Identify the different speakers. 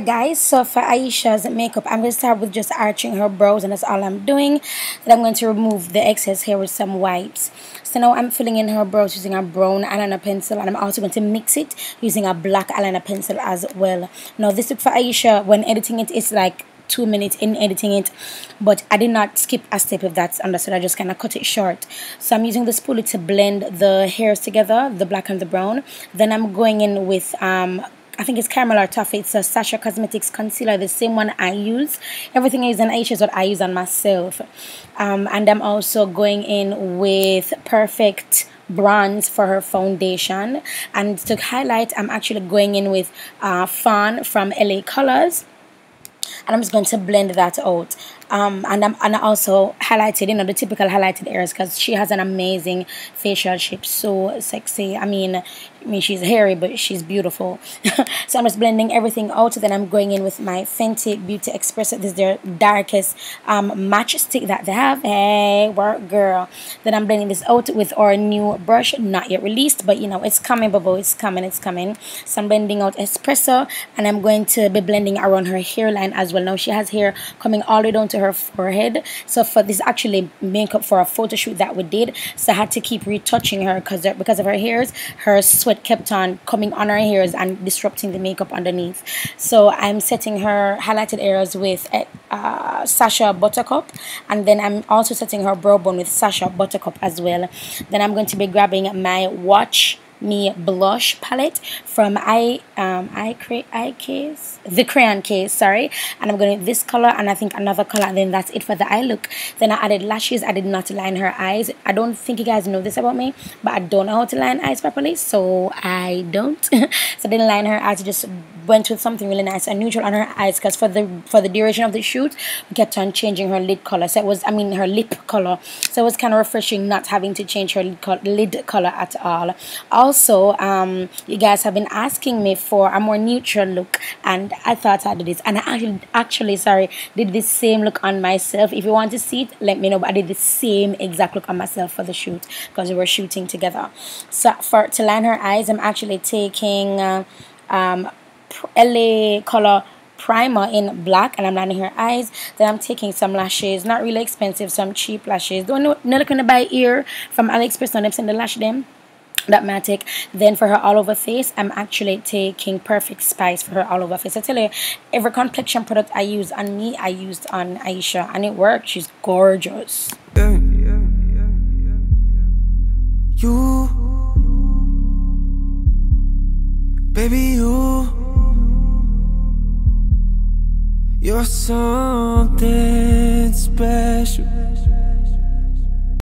Speaker 1: Alright guys, so for Aisha's makeup, I'm going to start with just arching her brows, and that's all I'm doing. Then I'm going to remove the excess hair with some wipes. So now I'm filling in her brows using a brown eyeliner pencil, and I'm also going to mix it using a black eyeliner pencil as well. Now this look for Aisha, when editing it, it's like 2 minutes in editing it, but I did not skip a step, if that's understood. I just kind of cut it short. So I'm using the spoolie to blend the hairs together, the black and the brown. Then I'm going in with I think it's Caramel or Toffee. It's a Sasha Cosmetics concealer, the same one I use. Everything I use on Aisha is what I use on myself. And I'm also going in with Perfect Bronze for her foundation. And to highlight, I'm actually going in with Fawn from LA Colors. And I'm just going to blend that out. And I also highlighted, you know, the typical highlighted areas, because she has an amazing facial shape, so sexy. I mean she's hairy, but she's beautiful. So I'm just blending everything out. Then I'm going in with my Fenty Beauty Express. This is their darkest match stick that they have. Hey, work girl. Then I'm blending this out with our new brush, not yet released, but you know, it's coming, bubble. It's coming. So I'm blending out espresso, and I'm going to be blending around her hairline as well. Now she has hair coming all the way down to her forehead, so for this actually makeup for a photo shoot that we did, so I had to keep retouching her because of her hairs. Her sweat kept on coming on her hairs and disrupting the makeup underneath. So I'm setting her highlighted areas with Sasha Buttercup, and then I'm also setting her brow bone with Sasha Buttercup as well. Then I'm going to be grabbing my Watch Me blush palette from the crayon case, sorry, and I'm going to this color and I think another color, and then that's it for the eye look. Then I added lashes. I did not line her eyes. I don't think you guys know this about me, but I don't know how to line eyes properly, so I don't. So I didn't line her eyes. I just went with something really nice and neutral on her eyes, because for the duration of the shoot we kept on changing her lid color, so it was, I mean, her lip color, so it was kind of refreshing not having to change her lid color at all. Also, you guys have been asking me for a more neutral look, and I thought I did this, and I actually did this same look on myself. If you want to see it, let me know, but I did the same exact look on myself for the shoot because we were shooting together. So to line her eyes, I'm actually taking LA color primer in black, and I'm lining her eyes. Then I'm taking some lashes, not really expensive, some cheap lashes. Don't know, not gonna buy ear from AliExpress, and I'm sending the lash them that might take. Then for her all over face, I'm actually taking Perfect Spice for her all over face. I tell you, every complexion product I use on me, I used on Aisha, and it worked. She's gorgeous.
Speaker 2: You, baby, you're something special.